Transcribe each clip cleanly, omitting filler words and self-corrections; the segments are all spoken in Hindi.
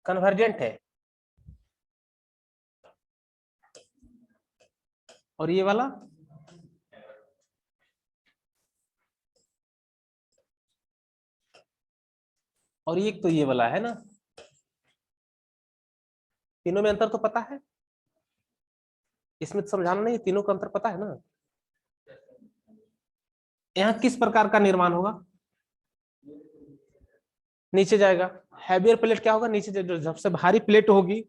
कन्वर्जेंट है, और ये वाला और ये तो ये वाला है ना, तीनों में अंतर तो पता है, इसमें तो समझाना नहीं, तीनों का अंतर पता है ना। यहाँ किस प्रकार का निर्माण होगा, नीचे जाएगा। हैवियर प्लेट क्या होगा, नीचे जो सबसे भारी प्लेट होगी,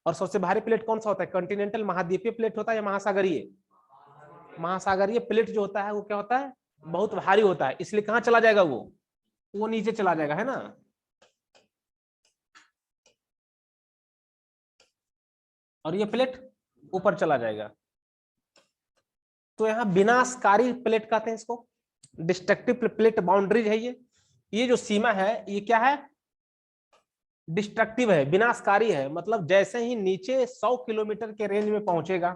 और सबसे भारी प्लेट कौन सा होता है, कॉन्टिनेंटल महाद्वीपीय प्लेट होता है या महासागरीय। महासागरीय प्लेट जो होता है वो क्या होता है, बहुत भारी होता है, इसलिए कहाँ चला जाएगा वो नीचे चला जाएगा, है ना। और ये प्लेट ऊपर चला जाएगा। तो यहाँ विनाशकारी प्लेट कहते हैं इसको, डिस्ट्रक्टिव प्लेट बाउंड्रीज है ये जो सीमा है ये क्या है, डिस्ट्रक्टिव है, विनाशकारी है। मतलब जैसे ही नीचे 100 किलोमीटर के रेंज में पहुंचेगा,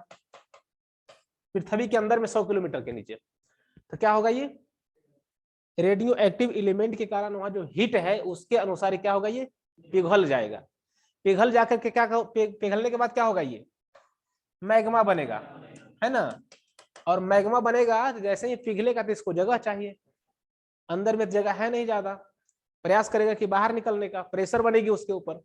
पृथ्वी के अंदर में 100 किलोमीटर के नीचे, तो क्या होगा, ये रेडियो एक्टिव एलिमेंट के कारण वहां जो हीट है उसके अनुसार क्या होगा, ये पिघल जाएगा। पिघल जाकर के क्या, पिघलने के बाद क्या होगा, ये मैग्मा बनेगा, है ना। और मैग्मा बनेगा तो जैसे ही पिघलेगा तो इसको जगह चाहिए, अंदर में जगह है नहीं ज्यादा, प्रयास करेगा कि बाहर निकलने का, प्रेशर बनेगी उसके ऊपर,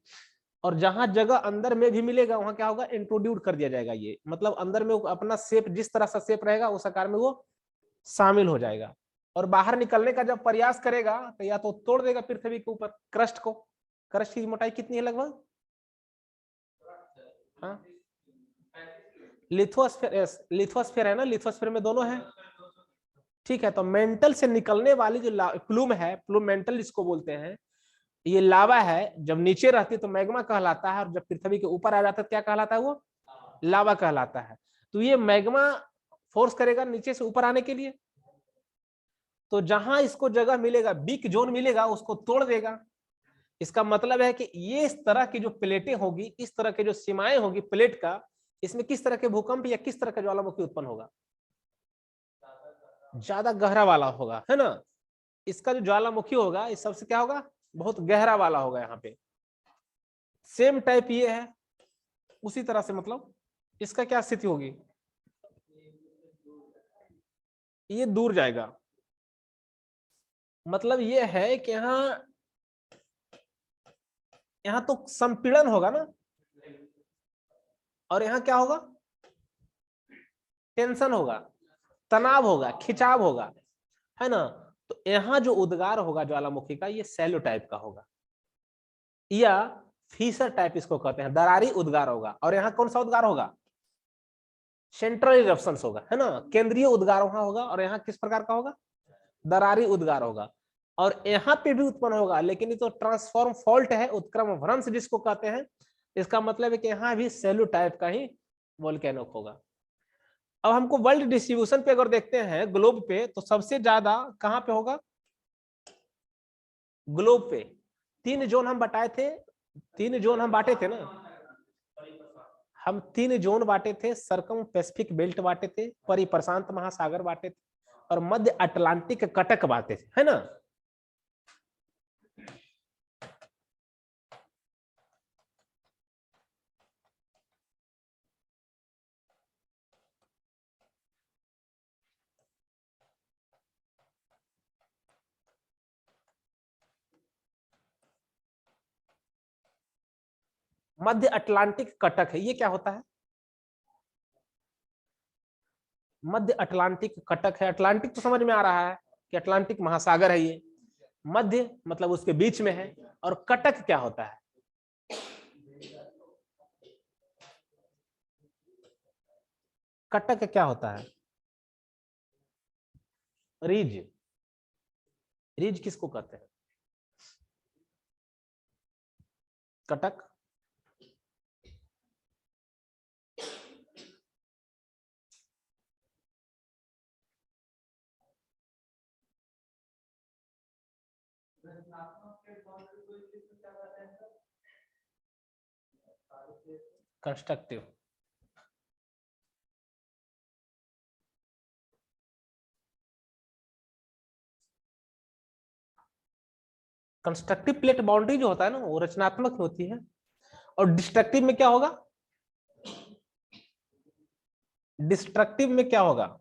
और जहां जगह अंदर में भी मिलेगा वहां क्या होगा, इंट्रोड्यूस कर दिया जाएगा। ये मतलब अंदर में वो अपना शेप, जिस तरह से शेप रहेगा उस आकार में वो शामिल हो जाएगा। और बाहर निकलने का जब प्रयास करेगा तो या तो तोड़ देगा पृथ्वी के ऊपर क्रस्ट को। क्रस्ट की मोटाई कितनी है लगभग, हाँ, लिथोस्फेयर, लिथोस्फेयर है ना, लिथोस्फेयर में दोनों है, ठीक है। तो मेंटल से निकलने वाली जो प्लूम है, प्लूम मेंटल जिसको बोलते हैं, ये लावा है, जब नीचे रहती है तो मैग्मा कहलाता है, और जब पृथ्वी के ऊपर आ जाता है क्या कहलाता है, वो लावा कहलाता है। तो ये मैग्मा फोर्स करेगा नीचे से ऊपर आने के लिए, तो जहां इसको जगह मिलेगा, वीक जोन मिलेगा, उसको तोड़ देगा। इसका मतलब है कि ये इस तरह की जो प्लेटें होगी, इस तरह के जो सीमाएं होगी प्लेट का, इसमें किस तरह के भूकंप या किस तरह का ज्वालामुखी उत्पन्न होगा, ज्यादा गहरा वाला होगा, है ना। इसका जो ज्वालामुखी होगा इस सबसे क्या होगा, बहुत गहरा वाला होगा। यहाँ पे सेम टाइप ये है, उसी तरह से मतलब इसका क्या स्थिति होगी, ये दूर जाएगा। मतलब ये है कि यहाँ तो संपीड़न होगा ना, और यहाँ क्या होगा, टेंशन होगा, तनाव होगा, खिंचाव होगा, है ना। तो यहाँ जो उद्गार होगा ज्वालामुखी का, ये सैलो टाइप का होगा, या फीसर टाइप इसको कहते हैं, दरारी उद्गार होगा। और यहाँ कौन सा उद्गार होगा, सेंट्रल इरप्शन होगा, है ना, केंद्रीय उद्गार वहां होगा। और यहाँ किस प्रकार का होगा, दरारी उद्गार होगा। और यहाँ पे भी उत्पन्न होगा, लेकिन ये तो ट्रांसफॉर्म फॉल्ट है, उत्क्रम भ्रंश जिसको कहते हैं। इसका मतलब है कि यहाँ भी सेलु टाइप का ही वोल्केनो होगा। अब हमको वर्ल्ड डिस्ट्रीब्यूशन पे अगर देखते हैं ग्लोब पे, तो सबसे ज्यादा कहां पे होगा, ग्लोब पे। तीन जोन हम बताए थे, तीन जोन हम बांटे थे ना, हम तीन जोन बांटे थे, सरकम पैसिफिक बेल्ट बांटे थे, परिप्रशांत महासागर बांटे थे, और मध्य अटलांटिक कटक बांटे थे, है ना। मध्य अटलांटिक कटक है, ये क्या होता है, मध्य अटलांटिक कटक है। अटलांटिक तो समझ में आ रहा है कि अटलांटिक महासागर है ये, मध्य मतलब उसके बीच में है। और कटक क्या होता है, कटक क्या होता है, रिज, रिज किसको कहते हैं, Cuttack, constructive, constructive plate boundary जो होता है ना, वो रचनात्मक होती है। और डिस्ट्रक्टिव में क्या होगा? डिस्ट्रक्टिव में क्या होगा?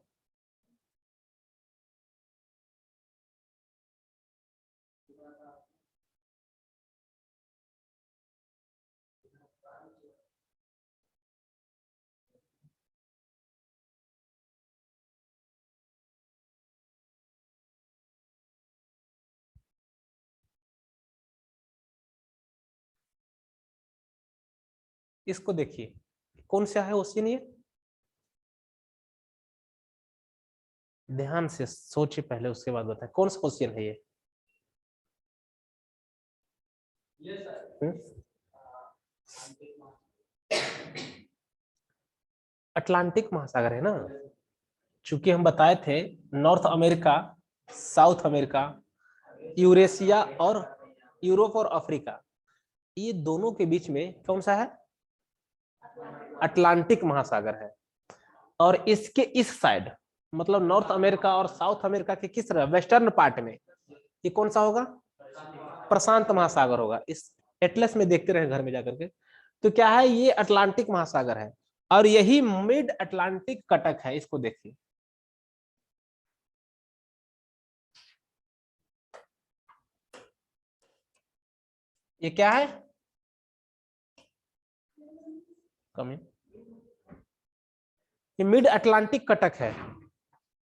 इसको देखिए, कौन सा है क्वेश्चन ये? ध्यान से सोचिए पहले, उसके बाद बताएं कौन सा क्वेश्चन है ये। अटलांटिक महासागर है ना। चूंकि हम बताए थे north America, south America, Eurasia और यूरोप और अफ्रीका, ये दोनों के बीच में कौन सा है? अटलांटिक महासागर है। और इसके इस साइड, मतलब नॉर्थ अमेरिका और साउथ अमेरिका के किस तरह, वेस्टर्न पार्ट में, ये कौन सा होगा? प्रशांत महासागर होगा। इस एटलस में देखते रहे घर में जाकर के। तो क्या है, ये अटलांटिक महासागर है और यही मिड अटलांटिक कटक है। इसको देखिए, ये क्या है? कमी, ये मिड अटलांटिक कटक है,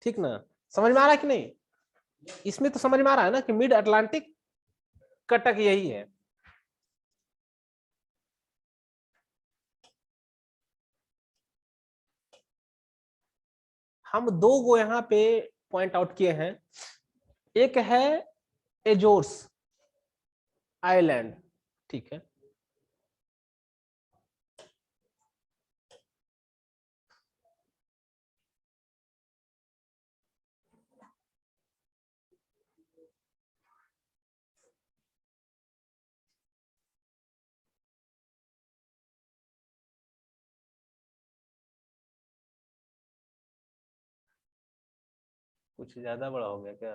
ठीक ना? समझ में आ रहा है कि नहीं? इसमें तो समझ में आ रहा है ना कि मिड अटलांटिक कटक यही है। हम दो गो यहाँ पे पॉइंट आउट किए हैं। एक है एजोर्स आइलैंड, ठीक है। कुछ ज्यादा बड़ा हो गया क्या?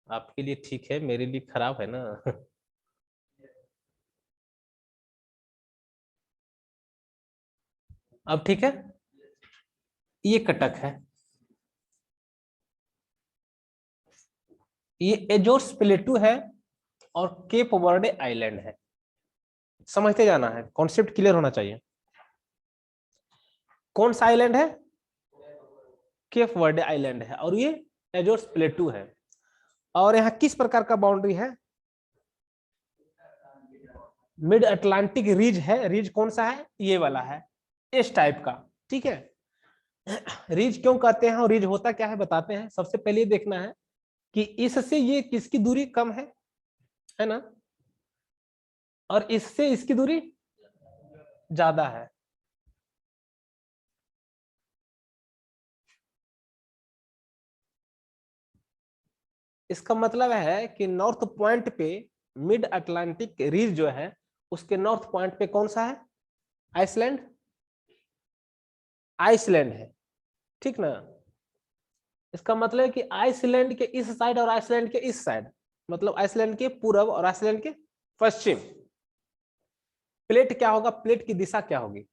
आपके लिए ठीक है, मेरे लिए खराब है ना। अब ठीक है। ये कटक है, ये एजोर्स प्लेटू है और केप वर्डे आइलैंड है। समझते जाना है, कॉन्सेप्ट क्लियर होना चाहिए। कौन सा आइलैंड है? केप वर्डे आइलैंड है और ये एजोर्स प्लेटू है। और यहाँ किस प्रकार का बाउंड्री है? मिड अटलांटिक रीज है। रीज कौन सा है? ये वाला है, इस टाइप का, ठीक है। रीज क्यों कहते हैं और रीज होता क्या है बताते हैं। सबसे पहले देखना है कि इससे ये किसकी दूरी कम है ना, और इससे इसकी दूरी ज्यादा है। इसका मतलब है कि नॉर्थ पॉइंट पे मिड अटलांटिक रीज जो है, उसके नॉर्थ पॉइंट पे कौन सा है? आइसलैंड, आइसलैंड है, ठीक ना। इसका मतलब है कि आइसलैंड के इस साइड और आइसलैंड के इस साइड, मतलब आइसलैंड के पूर्व और आइसलैंड के पश्चिम, प्लेट क्या होगा? प्लेट की दिशा क्या होगी?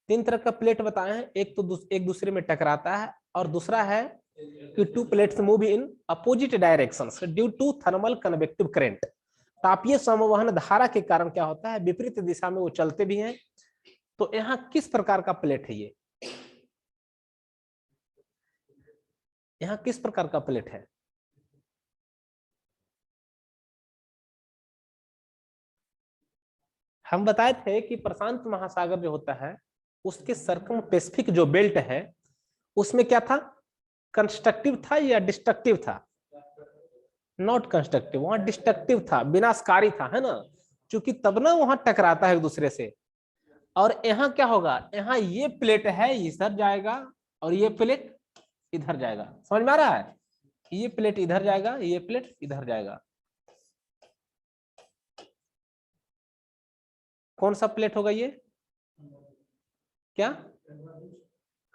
तीन तरह का प्लेट बताए हैं। एक तो एक दूसरे में टकराता है, और दूसरा है कि two plates move in opposite directions due to thermal convective current. तापीय संवहन धारा के कारण क्या होता है, विपरीत दिशा में वो चलते भी हैं। तो यहाँ किस प्रकार का प्लेट है ये? यहाँ किस प्रकार का प्लेट है? हम बताए थे कि प्रशांत महासागर जो होता है, उसके सर्कम पेसिफिक जो बेल्ट है, उसमें क्या था? कंस्ट्रक्टिव था या डिस्ट्रक्टिव था? नॉट कंस्ट्रक्टिव, वहां डिस्ट्रक्टिव था, विनाशकारी था, है ना। क्योंकि तब ना वहां टकराता है एक दूसरे से। और यहाँ क्या होगा? यहाँ ये प्लेट है, इधर जाएगा, और ये प्लेट इधर जाएगा। समझ में आ रहा है? ये प्लेट इधर जाएगा, ये प्लेट इधर जाएगा। कौन सा प्लेट होगा ये? क्या?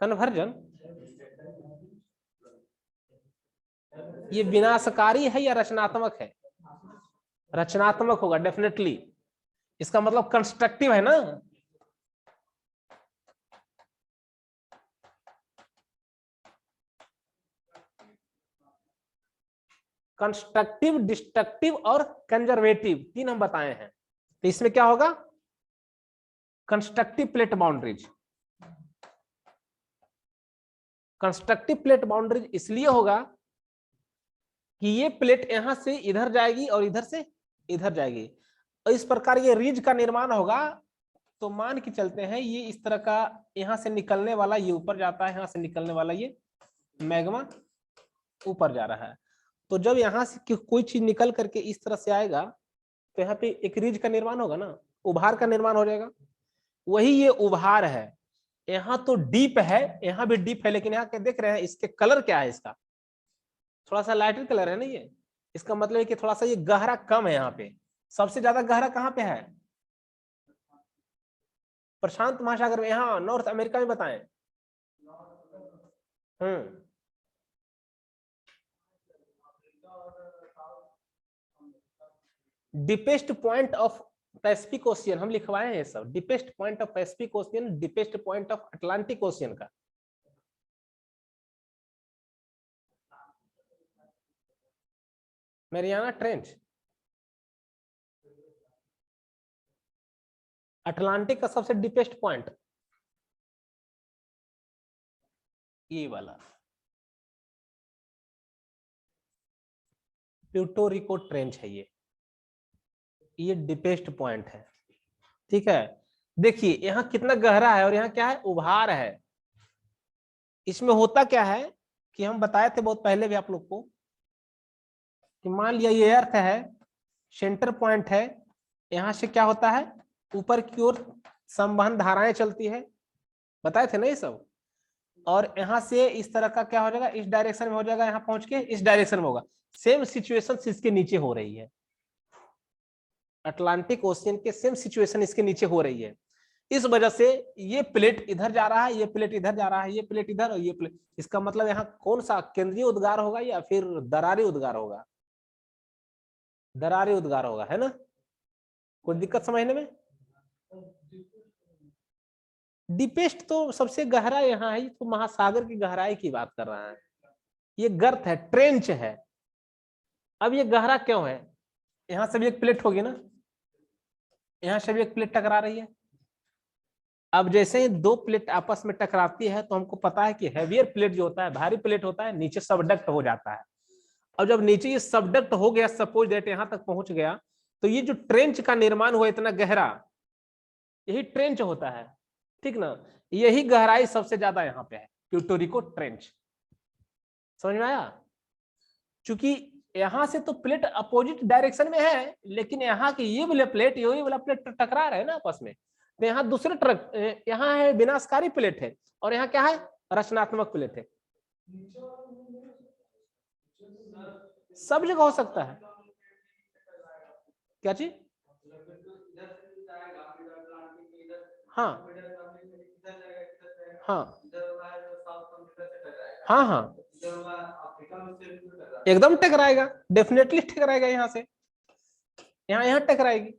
कन्वर्जन? ये विनाशकारी है या रचनात्मक है? रचनात्मक होगा डेफिनेटली। इसका मतलब कंस्ट्रक्टिव है ना। कंस्ट्रक्टिव, डिस्ट्रक्टिव और कंजर्वेटिव, तीन हम बताए हैं। तो इसमें क्या होगा? Constructive plate boundaries. Constructive plate boundaries इसलिए होगा कि ये प्लेट यहां से इधर जाएगी और इधर से इधर जाएगी, और इस प्रकार ये रिज का निर्माण होगा। तो मान के चलते हैं ये इस तरह का, यहां से निकलने वाला ये ऊपर जाता है, यहां से निकलने वाला ये मैग्मा ऊपर जा रहा है। तो जब यहां से कोई चीज निकल करके इस तरह से आएगा तो यहाँ पे एक रिज का निर्माण होगा ना, उभार का निर्माण हो जाएगा। वही ये उभार है। यहाँ तो डीप है, यहाँ भी डीप है, लेकिन यहाँ देख रहे हैं इसके कलर क्या है, इसका थोड़ा सा लाइटर कलर है ना ये। इसका मतलब है कि थोड़ा सा ये गहरा कम है। यहाँ पे सबसे ज्यादा गहरा कहाँ पे है? प्रशांत महासागर में, यहाँ नॉर्थ अमेरिका में बताएं। Deepest point of Pacific Ocean हम लिखवाए हैं सब। Deepest point of Pacific Ocean, deepest point of Atlantic Ocean का। Mariana trench. अटलांटिक का सबसे डीपेस्ट पॉइंट ये वाला प्यूर्टो रिको ट्रेंच है। ये डीपेस्ट पॉइंट है। ठीक है, देखिए यहाँ कितना गहरा है और यहाँ क्या है? उभार है। इसमें होता क्या है कि हम बताए थे बहुत पहले भी आप लोग को कि मान लिया ये अर्थ है, सेंटर पॉइंट है, यहां से क्या होता है? ऊपर की ओर संवहन धाराएं चलती है, बताए थे ना ये सब। और यहां से इस तरह का क्या हो जाएगा? इस डायरेक्शन में हो जाएगा, यहाँ पहुंच के इस डायरेक्शन में होगा। सेम सिचुएशन इसके नीचे हो रही है। अटलांटिक ओशियन के सेम सिचुएशन इसके नीचे हो रही है। इस वजह से ये प्लेट इधर जा रहा है, ये प्लेट इधर जा रहा है, ये प्लेट इधर और ये प्लेट। इसका मतलब यहाँ कौन सा केंद्रीय उद्गार होगा या फिर दरारी उद्गार होगा? दरारी उद्गार होगा, है ना। कोई दिक्कत समझने में? डीपेस्ट तो सबसे गहरा यहाँ है, तो महासागर की गहराई की बात कर रहा है। ये गर्त है, ट्रेंच है। अब ये गहरा क्यों है? यहां से भी एक प्लेट होगी ना, यहां से भी एक प्लेट टकरा रही है। अब जैसे ही दो प्लेट आपस में टकराती है तो हमको पता है कि हैवियर प्लेट जो होता है, भारी प्लेट होता है, नीचे सबडक्ट हो जाता है। और जब नीचे ये सबडक्ट हो गया, सपोज दैट यहां तक पहुंच गया, तो ये जो ट्रेंच का निर्माण हुआ इतना गहरा, यही ट्रेंच होता है। ठीक ना, यही गहराई सबसे ज्यादा यहाँ पे है, प्यूर्टो रिको ट्रेंच। समझ में आया? चूंकि यहां से तो प्लेट अपोजिट डायरेक्शन में है, लेकिन यहाँ की ये वाला प्लेट, ये वाला प्लेट टकरा रहे हैं ना आपस में। तो यहाँ दूसरे ट्रक, यहाँ है विनाशकारी प्लेट है, और यहाँ क्या है? रचनात्मक प्लेट है। सब जगह हो सकता है। क्या चीज? हाँ हाँ हाँ हाँ, एकदम टकराएगा, डेफिनेटली टकराएगा। यहाँ से यहाँ यहाँ टकराएगी।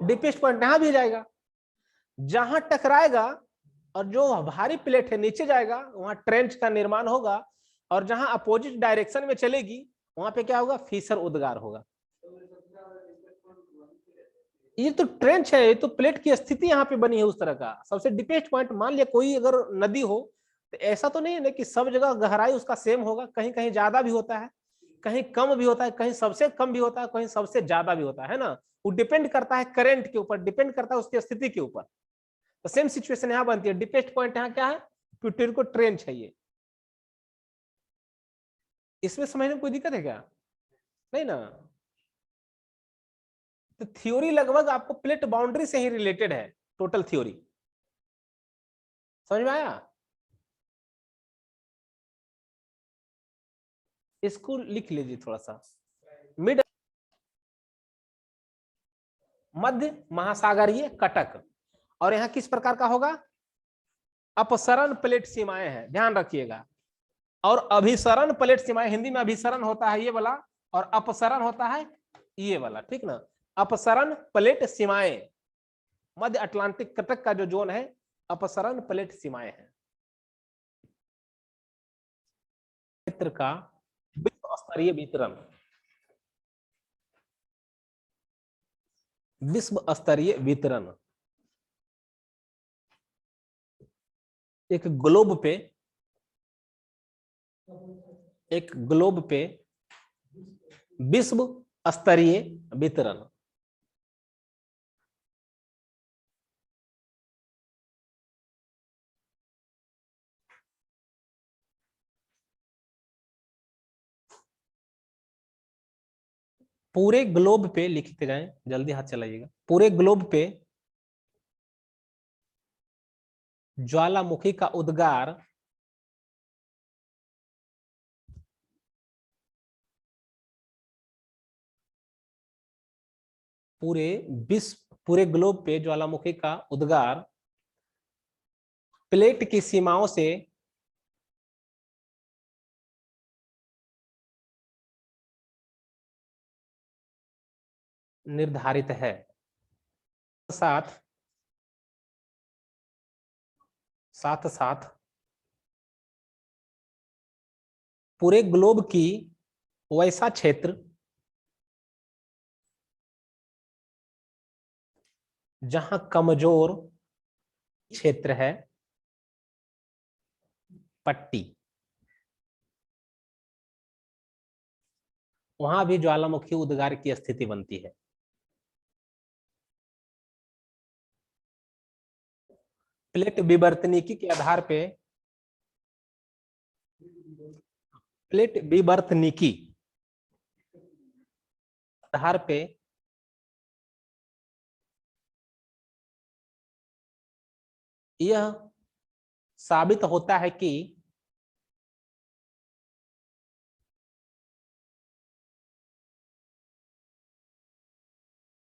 डीपेस्ट पॉइंट यहाँ भी जाएगा। जहां टकराएगा और जो भारी प्लेट है नीचे जाएगा, वहां ट्रेंच का निर्माण होगा। और जहां अपोजिट डायरेक्शन में चलेगी, वहां पे क्या होगा? फीसर उद्गार होगा। ये तो ट्रेंच है, ये तो प्लेट की स्थिति यहाँ पे बनी है उस तरह का। सबसे डीपेस्ट पॉइंट, मान लिया कोई अगर नदी हो, तो ऐसा तो नहीं है ना कि सब जगह गहराई उसका सेम होगा। कहीं कहीं ज्यादा भी होता है, कहीं कम भी होता है, कहीं सबसे कम भी होता है, कहीं सबसे ज्यादा भी होता है ना। वो डिपेंड करता है करंट के ऊपर, डिपेंड करता है उसकी स्थिति के ऊपर। तो सेम सिचुएशन यहाँ बनती है। डीपेस्ट पॉइंट यहाँ क्या है? प्यूर्टो रिको ट्रेंच है ये। इसमें समझने में कोई दिक्कत है क्या? नहीं ना। तो थ्योरी लगभग आपको प्लेट बाउंड्री से ही रिलेटेड है, टोटल थ्योरी। समझ में आया? इसको लिख लीजिए थोड़ा सा। मिड मध्य महासागरीय कटक, और यहाँ किस प्रकार का होगा? अपसरण प्लेट सीमाएं हैं, ध्यान रखिएगा। और अभिसरण प्लेट सीमाएं, हिंदी में अभिसरण होता है ये वाला और अपसरण होता है ये वाला, ठीक ना। अपसरण प्लेट सीमाएं मध्य अटलांटिक कटक का जो जोन है, अपसरण प्लेट सीमाएं हैं। क्षेत्र का विश्व स्तरीय वितरण, विश्व स्तरीय वितरण एक ग्लोब पे, एक ग्लोब पे विश्व स्तरीय वितरण। पूरे ग्लोब पे लिखते गए, जल्दी हाथ चलाइएगा। पूरे ग्लोब पे ज्वालामुखी का उद्गार पूरे विश्व, पूरे ग्लोब पे ज्वालामुखी का उद्गार प्लेट की सीमाओं से निर्धारित है। साथ साथ साथ पूरे ग्लोब की वैसा क्षेत्र जहां कमजोर क्षेत्र है पट्टी, वहां भी ज्वालामुखी उद्गार की स्थिति बनती है। प्लेट विवर्तनिकी के आधार पे, प्लेट विवर्तनिकी आधार पे यह साबित होता है कि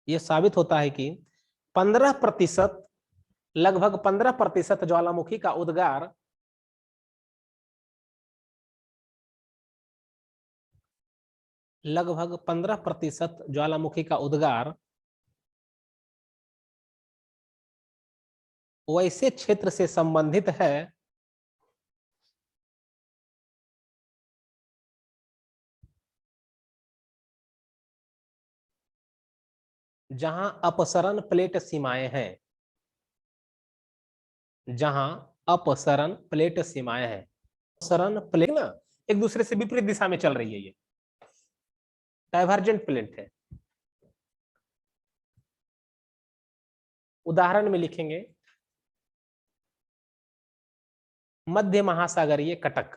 यह साबित होता है कि 15%, लगभग 15% ज्वालामुखी का उद्गार लगभग 15% ज्वालामुखी का उद्गार वैसे क्षेत्र से संबंधित है जहां अपसरण प्लेट सीमाएं हैं, जहां अपसरण प्लेट सीमाएं हैं। अपसरण प्लेट ना एक दूसरे से विपरीत दिशा में चल रही है, ये डाइवर्जेंट प्लेट है। उदाहरण में लिखेंगे मध्य महासागरीय कटक,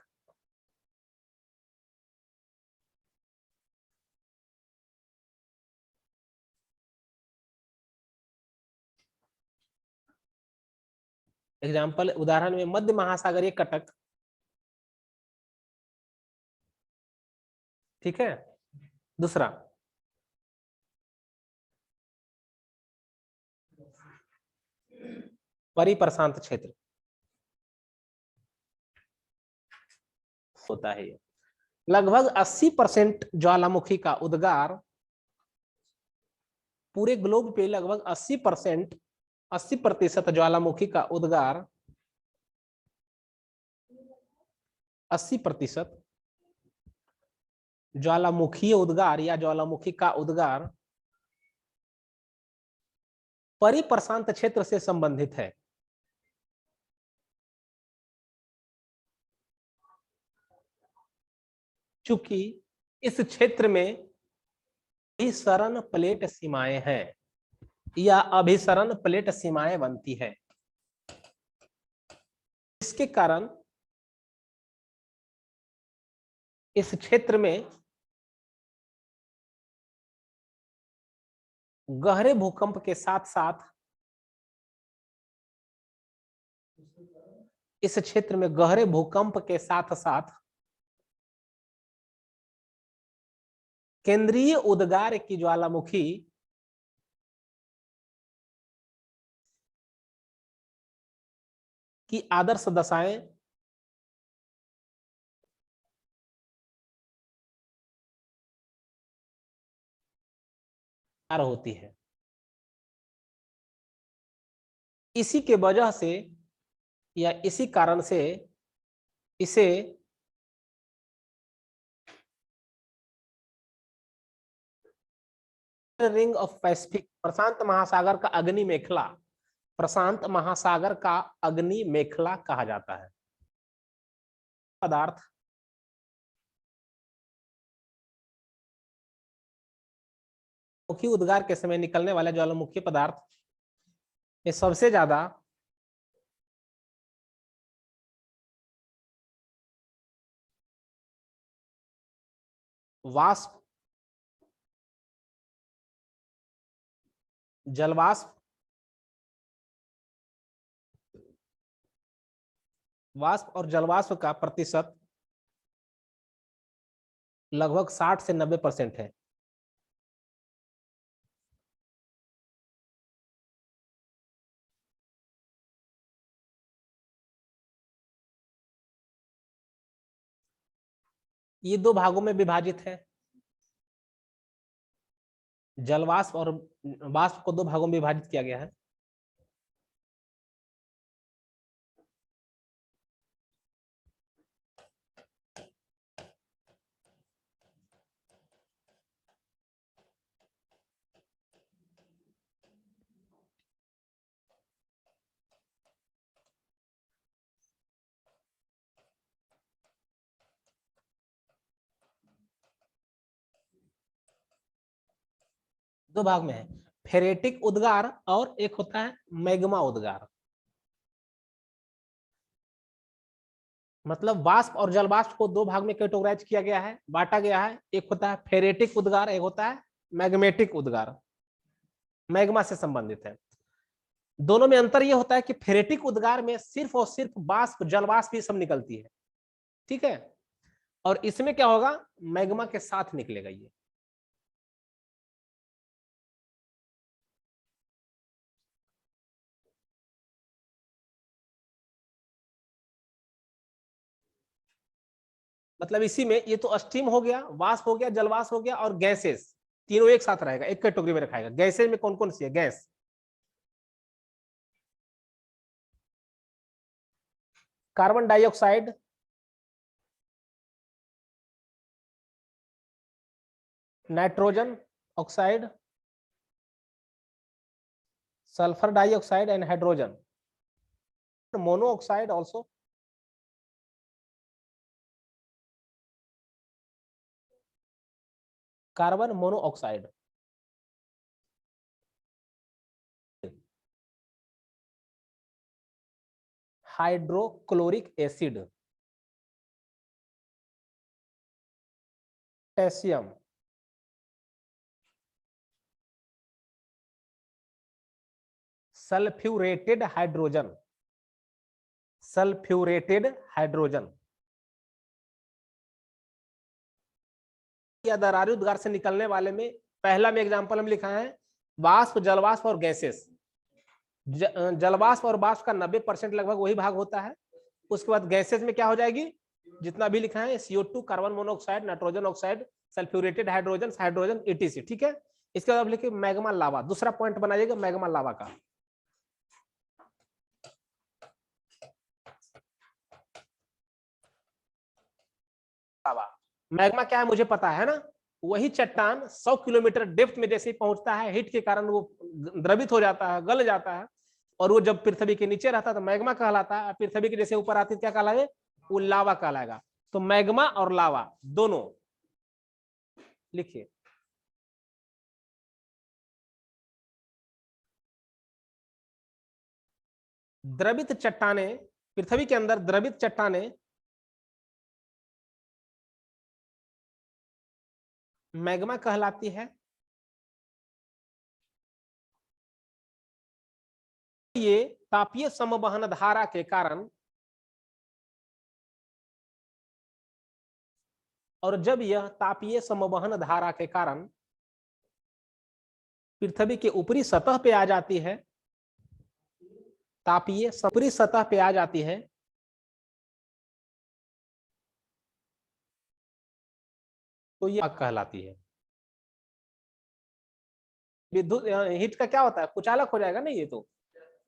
एग्जाम्पल उदाहरण में मध्य महासागरीय कटक, ठीक है। दूसरा परिप्रशांत क्षेत्र होता है। लगभग 80% ज्वालामुखी का उद्गार पूरे ग्लोब पे, लगभग 80% ज्वालामुखी का उद्गार 80% ज्वालामुखीय उद्गार या ज्वालामुखी का उद्गार परिप्रशांत क्षेत्र से संबंधित है। चूंकि इस क्षेत्र में अभिसरण प्लेट सीमाएं हैं या अभिसरण प्लेट सीमाएं बनती है, इसके कारण इस क्षेत्र में गहरे भूकंप के साथ साथ, इस क्षेत्र में गहरे भूकंप के साथ साथ केंद्रीय उद्गार की ज्वालामुखी की आदर्श दशाएं होती है। इसी के वजह से या इसी कारण से इसे रिंग ऑफ पैसिफिक, प्रशांत महासागर का अग्नि मेखला, प्रशांत महासागर का अग्नि मेखला कहा जाता है। पदार्थ मुखी उद्गार के समय निकलने वाले ज्वालामुखी पदार्थ ये सबसे ज्यादा वाष्प, जलवाष्प, वाष्प और जलवाष्प का प्रतिशत लगभग 60 से 90% है। ये दो भागों में विभाजित है। जलवाष्प और वाष्प को दो भागों में विभाजित किया गया है। दो भाग में है, फेरेटिक उद्गार और एक होता है मैग्मा उद्गार। मतलब वाष्प और जलवाष्प को दो भाग में कैटेगराइज किया गया है, बांटा गया है। एक होता है फेरेटिक उद्गार, एक होता है मैग्मेटिक उद्गार, मैग्मा से संबंधित है। दोनों में अंतर यह होता है कि फेरेटिक उद्गार में सिर्फ और सिर्फ वाष्प जलवाष्प ही सब निकलती है, ठीक है, और इसमें क्या होगा, मैग्मा के साथ निकलेगा ये। मतलब इसी में ये तो स्टीम हो गया, वाष्प हो गया, जलवाष्प हो गया और गैसेस, तीनों एक साथ रहेगा, एक कैटेगरी में रखाएगा। गैसेज में कौन कौन सी है? Gas, carbon dioxide, nitrogen oxide, sulphur dioxide and hydrogen, monoxide also, carbon monoxide, hydrochloric acid, potassium, sulphuretted hydrogen, sulphuretted hydrogen. या दरारी उद्गार से निकलने वाले में पहला में एग्जांपल हम लिखा है वाष्प, जलवाष्प और गैसेस। जलवाष्प और वाष्प का 90% लगभग वही भाग होता है। उसके बाद गैसेस में क्या हो जाएगी, जितना भी लिखा है CO2, carbon monoxide, nitrogen oxide, sulphuretted hydrogen, hydrogen ETC, ठीक है। इसके बाद लिखिए मैग्मा लावा, दूसरा पॉइंट बनाइएगा मैग्मा लावा का। लावा, मैग्मा क्या है मुझे पता है ना, वही चट्टान 100 किलोमीटर डेप्थ में जैसे ही पहुंचता है, हीट के कारण वो द्रवित हो जाता है, गल जाता है, और वो जब पृथ्वी के नीचे रहता है तो मैग्मा कहलाता है, पृथ्वी के जैसे ऊपर आती है क्या कहलाएगा, वो लावा कहलाएगा। तो मैग्मा और लावा दोनों लिखिए। द्रवित चट्टाने, पृथ्वी के अंदर द्रवित चट्टाने मैग्मा कहलाती है। ये तापीय समवहन धारा के कारण, और जब यह तापीय समवहन धारा के कारण पृथ्वी के ऊपरी सतह पे आ जाती है, तापीय ऊपरी सतह पे आ जाती है, तो यह कहलाती है। विद्युत हीट का क्या होता है, कुचालक हो जाएगा ना ये तो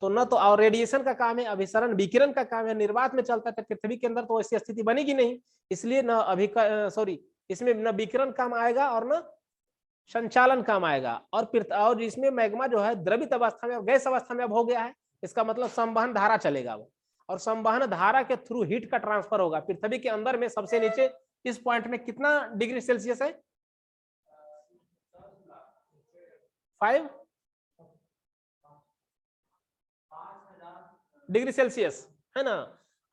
न तो, और रेडिएशन का काम है, अभिसरण विकिरण का काम है, निर्वात में चलता है, पृथ्वी के अंदर तो ऐसी स्थिति बनेगी नहीं, इसलिए न इसमें न विकिरण काम आएगा और न संचालन काम आएगा। और इसमें मैग्मा जो है द्रवित अवस्था में, गैस अवस्था में अब हो गया है, इसका मतलब संवहन धारा चलेगा वो, और संवहन धारा के थ्रू हीट का ट्रांसफर होगा। पृथ्वी के अंदर में सबसे नीचे इस पॉइंट में कितना डिग्री सेल्सियस है, 5 डिग्री सेल्सियस है ना।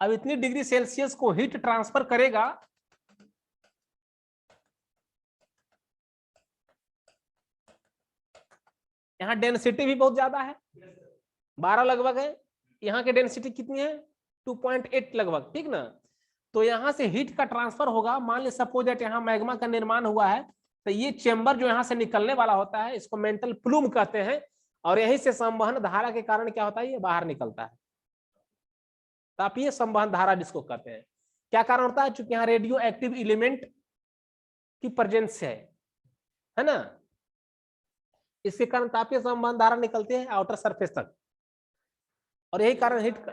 अब इतनी डिग्री सेल्सियस को हीट ट्रांसफर करेगा, यहाँ डेंसिटी भी बहुत ज्यादा है, 12 लगभग है, यहाँ की डेंसिटी कितनी है 2.8 लगभग, ठीक ना। तो यहाँ से हीट का ट्रांसफर होगा, मान ली सपोज दैट यहाँ मैग्मा का निर्माण हुआ है, तो ये चेंबर जो यहाँ से निकलने वाला होता है इसको मेंटल प्लूम कहते हैं, और यहीं से संवहन धारा के कारण क्या होता है, ये बाहर निकलता है, तापीय संवहन धारा जिसको कहते हैं। क्या कारण होता है, चूंकि यहाँ रेडियो एक्टिव एलिमेंट की प्रेजेंस है ना, इसके कारण तापीय संवहन धारा निकलती है आउटर सरफेस तक, और यही कारण हीट का,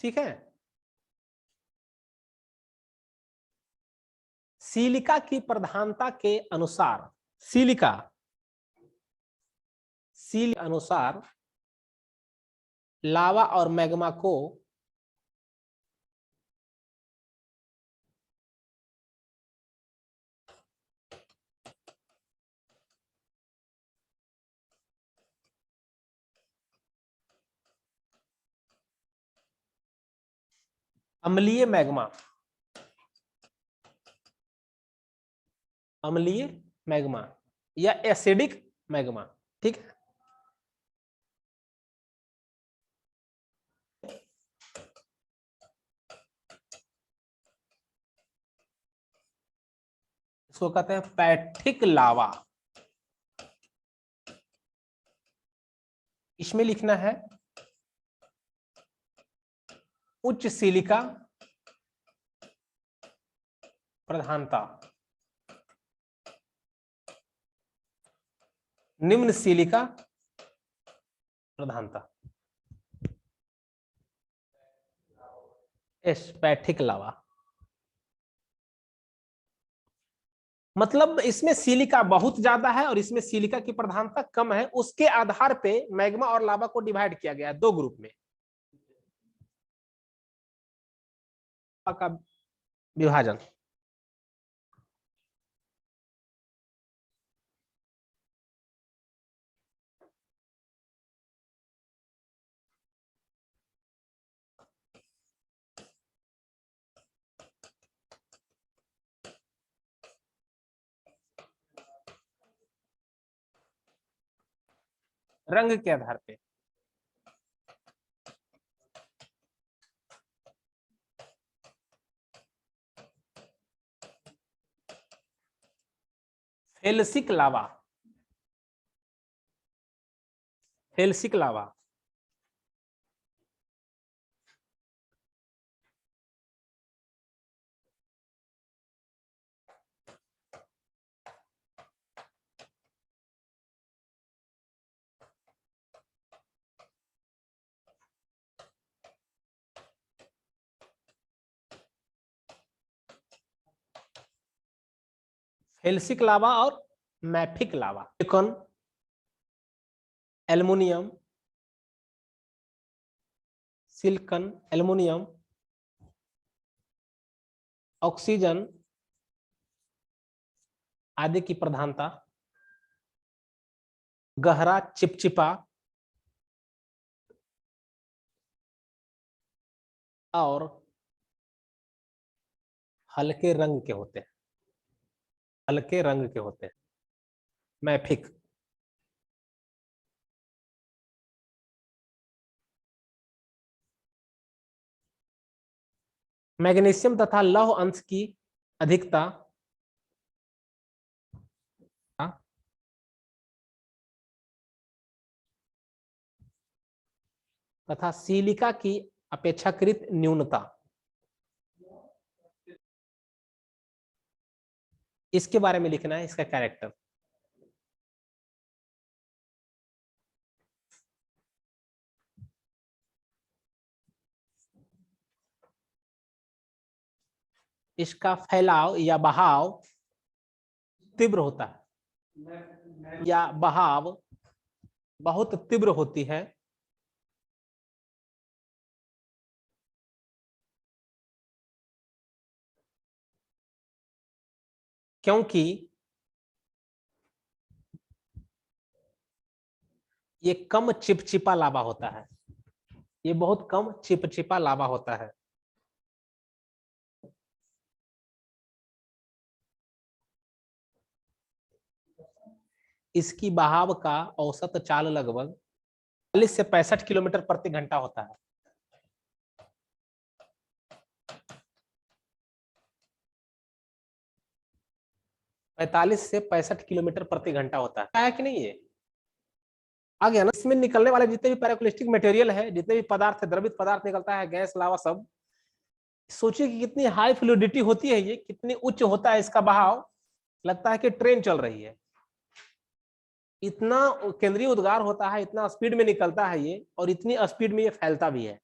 ठीक है। सिलिका की प्रधानता के अनुसार, सिलिका अनुसार लावा और मैग्मा को अम्लीय मैग्मा, अम्लीय मैग्मा या एसिडिक मैग्मा, ठीक है। इसको कहते हैं पैठिक लावा। इसमें लिखना है उच्च सिलिका प्रधानता, निम्न सिलिका प्रधानता, पैठिक लावा। मतलब इसमें सिलिका बहुत ज्यादा है और इसमें सिलिका की प्रधानता कम है, उसके आधार पे मैग्मा और लावा को डिवाइड किया गया है दो ग्रुप में, का विभाजन। रंग के आधार पे, felsic lava, felsic lava felsic lava और mafic lava, silicon, aluminium, silicon, aluminium, oxygen आदि की प्रधानता, गहरा चिपचिपा और हल्के रंग के होते हैं, हल्के रंग के होते हैं, मैफिक। मैग्नीशियम तथा लौह अंश की अधिकता तथा सिलिका की अपेक्षाकृत न्यूनता, इसके बारे में लिखना है, इसका कैरेक्टर। इसका फैलाव या बहाव तीव्र होता है, या बहाव बहुत तीव्र होती है, क्योंकि ये कम चिपचिपा लावा होता है। ये बहुत कम चिपचिपा लावा होता है। इसकी बहाव का औसत चाल लगभग 40 से 65 किलोमीटर प्रति घंटा होता है। 45 से 65 किलोमीटर प्रति घंटा होता है कि नहीं? ये आ गया ना। इसमें निकलने वाले जितने भी पैराक्लिस्टिक मटेरियल है, जितने भी पदार्थ है, द्रवित पदार्थ निकलता है, गैस लावा सब, सोचिए कि कितनी हाई फ्लूइडिटी होती है, ये कितनी उच्च होता है इसका बहाव। लगता है कि ट्रेन चल रही है। इतना केंद्रीय उद्गार होता है, इतना स्पीड में निकलता है ये, और इतनी स्पीड में ये फैलता भी है।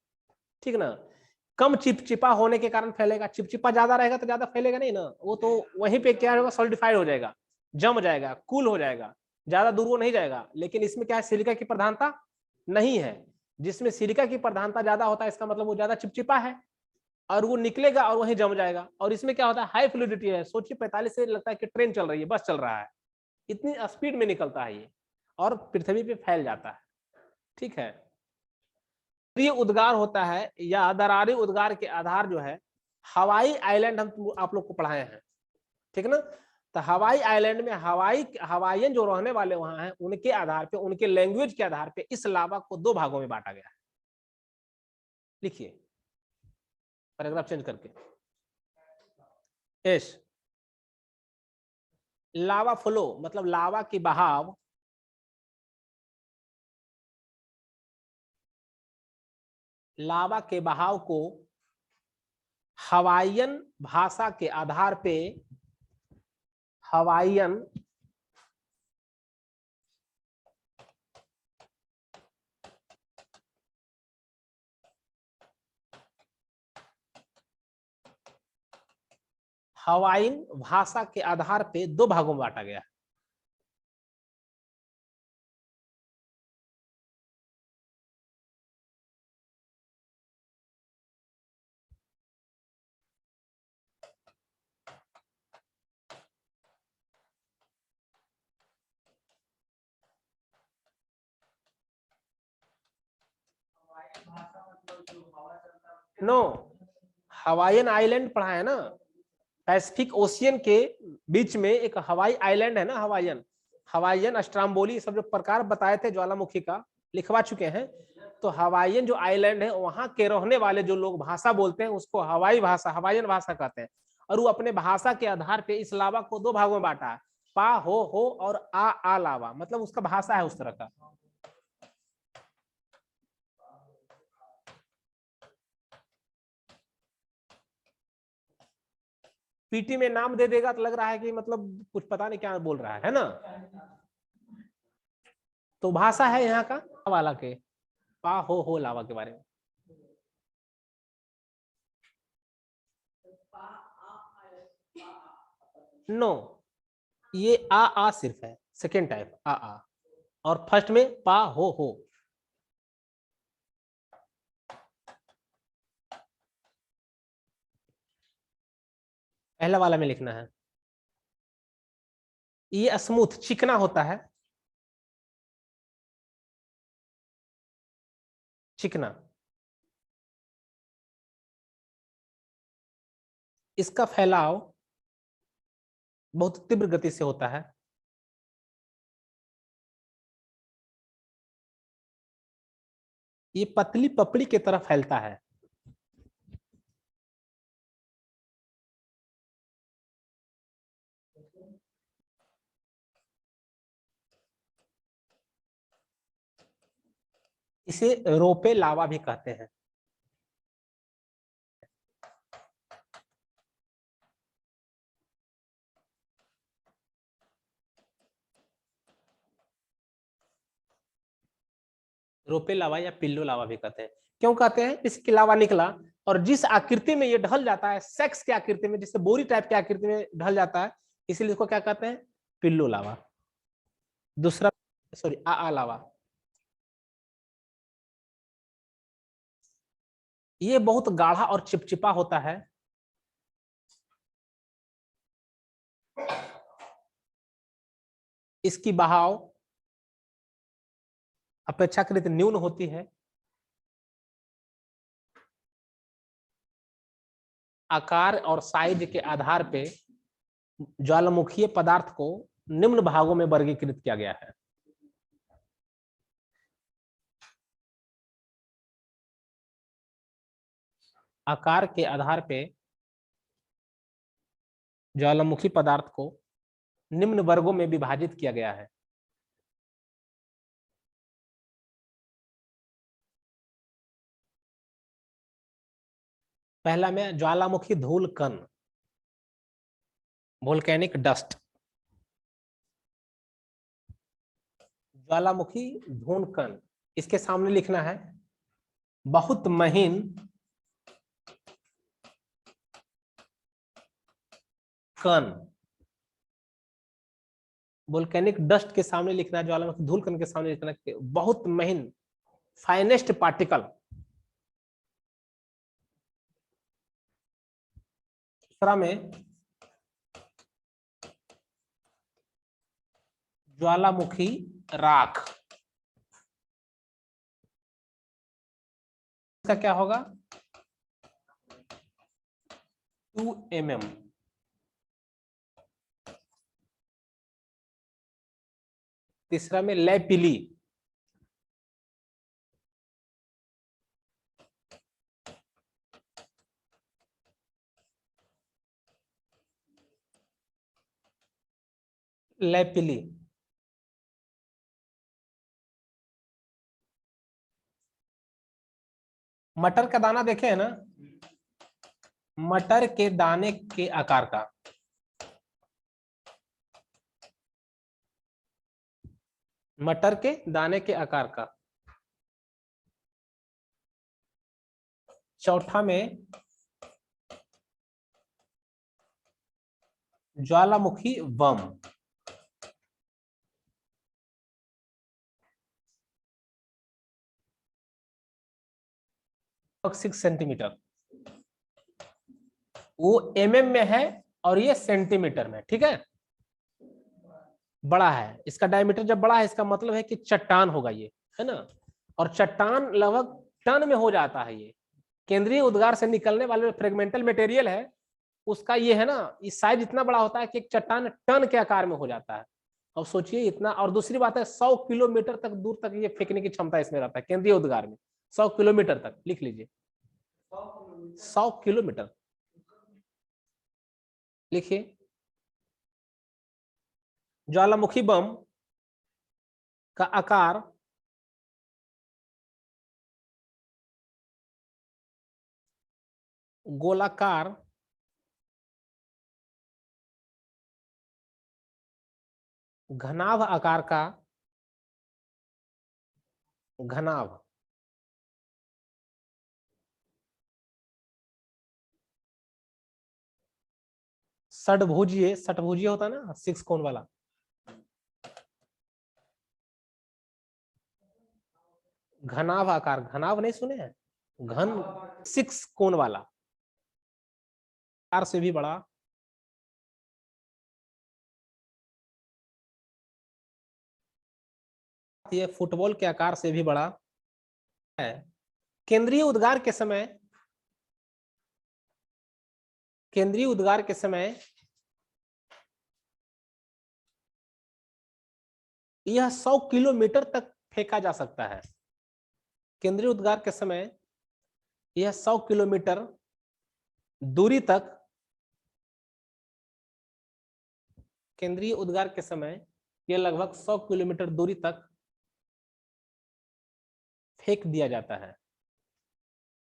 ठीक ना। कम चिपचिपा होने के कारण फैलेगा। चिपचिपा ज्यादा रहेगा तो ज्यादा फैलेगा नहीं ना, वो तो वहीं पे क्या होगा, सॉलिडिफाइड हो जाएगा, जम जाएगा, कूल हो जाएगा, ज्यादा दूर वो नहीं जाएगा। लेकिन इसमें क्या है, सिलिका की प्रधानता नहीं है। जिसमें सिलिका की प्रधानता ज्यादा होता है, इसका मतलब वो ज्यादा चिपचिपा है और वो निकलेगा और वहीं जम जाएगा। और इसमें क्या होता है, हाई फ्लूइडिटी है। सोचिए 45 से लगता है कि ट्रेन चल रही है, बस चल रहा है, इतनी स्पीड में निकलता है ये और पृथ्वी पे फैल जाता है। ठीक है। उद्गार होता है या दरारी उद्गार के आधार जो है, हवाई आइलैंड हम आप लोग को पढ़ाए हैं। ठीक है ना। तो हवाई आइलैंड में हवाईयन जो रहने वाले वहां हैं, उनके आधार पे, उनके लैंग्वेज के आधार पे इस लावा को 2 भागों में बांटा गया है। लिखिए पैराग्राफ चेंज करके। एस लावा फ्लो मतलब लावा की बहाव लावा के बहाव को हवाईयन भाषा के आधार पे हवाईयन हवाईन भाषा के आधार पे 2 भागों में बांटा गया। नो, हवाईयन आइलैंड पढ़ा है ना। पैसिफिक ओशियन के बीच में एक हवाई आइलैंड है ना, हवाईयन, हवाईयन, स्ट्राम्बोली, सब जो प्रकार बताए थे ज्वालामुखी का, लिखवा चुके हैं। तो हवाईयन जो आइलैंड है, वहां के रहने वाले जो लोग भाषा बोलते हैं, उसको हवाई भाषा, हवाईयन भाषा कहते हैं। और वो अपने भाषा के आधार पे इस लावा को 2 भागों में बांटा है, पा हो और आ लावा, मतलब उसका भाषा है उस तरह का। पीटी में नाम दे देगा तो लग रहा है कि मतलब कुछ पता नहीं क्या बोल रहा है ना। तो भाषा है यहाँ का वाला के पा हो लावा के बारे में। नो, ये आ सिर्फ है, सेकेंड टाइप आ, और फर्स्ट में पा हो। पहला वाला में लिखना है। ये स्मूथ चिकना होता है, चिकना। इसका फैलाव बहुत तीव्र गति से होता है। ये पतली पपड़ी की तरह फैलता है। इसे रोपे लावा भी कहते हैं। रोपे लावा या पिल्लो लावा भी कहते हैं। क्यों कहते हैं? इसके लावा निकला और जिस आकृति में ये ढल जाता है, सेक्स की आकृति में, जिससे बोरी टाइप की आकृति में ढल जाता है, इसीलिए इसको क्या कहते हैं? पिल्लो लावा। दूसरा सॉरी आ लावा, ये बहुत गाढ़ा और चिपचिपा होता है। इसकी बहाव अपेक्षाकृत न्यून होती है। आकार और साइज के आधार पे ज्वालामुखीय पदार्थ को निम्न भागों में वर्गीकृत किया गया है। आकार के आधार पे ज्वालामुखी पदार्थ को निम्न वर्गों में विभाजित किया गया है। पहला में ज्वालामुखी धूल कण, वोल्केनिक डस्ट। ज्वालामुखी धूल कण, इसके सामने लिखना है बहुत महीन कण। वोल्केनिक डस्ट के सामने लिखना है, ज्वालामुखी धूल कण के सामने लिखना है बहुत महीन, फाइनेस्ट पार्टिकल। दूसरा में ज्वालामुखी राख, इसका क्या होगा? 2 mm। तीसरा में लैपिली, लैपिली। मटर का दाना देखे है ना, मटर के दाने के आकार का, मटर के दाने के आकार का। चौथा में ज्वालामुखी बम, 6 सेंटीमीटर। वो mm में है और ये सेंटीमीटर में, ठीक है, बड़ा है। इसका डायमीटर जब बड़ा है, इसका मतलब है कि चट्टान होगा ये, है ना। और चट्टान लगभग टन में हो जाता है। ये केंद्रीय उद्गार से निकलने वाले फ्रेगमेंटल मटेरियल है, उसका ये है ना, इस साइज इतना बड़ा होता है कि एक चट्टान टन के आकार में हो जाता है। अब सोचिए इतना। और दूसरी बात है 100 किलोमीटर तक दूर तक ये फेंकने की क्षमता इसमें रहता है केंद्रीय उद्गार में। 100 किलोमीटर तक, लिख लीजिए 100 किलोमीटर लिखिए। ज्वालामुखी बम का आकार गोलाकार घनाभ आकार का, घनाभ षटभुजीय, षटभुजीय होता है ना 6 कोण वाला, घनाभ आकार, घनाभ नहीं सुने हैं, घन 6 कोण वाला, आकार से भी बड़ा, ये फुटबॉल के आकार से भी बड़ा है। केंद्रीय उद्गार के समय, केंद्रीय उद्गार के समय यह 100 किलोमीटर तक फेंका जा सकता है। केंद्रीय उद्गार के समय यह 100 किलोमीटर दूरी तक, केंद्रीय उद्गार के समय यह लगभग 100 किलोमीटर दूरी तक फेंक दिया जाता है।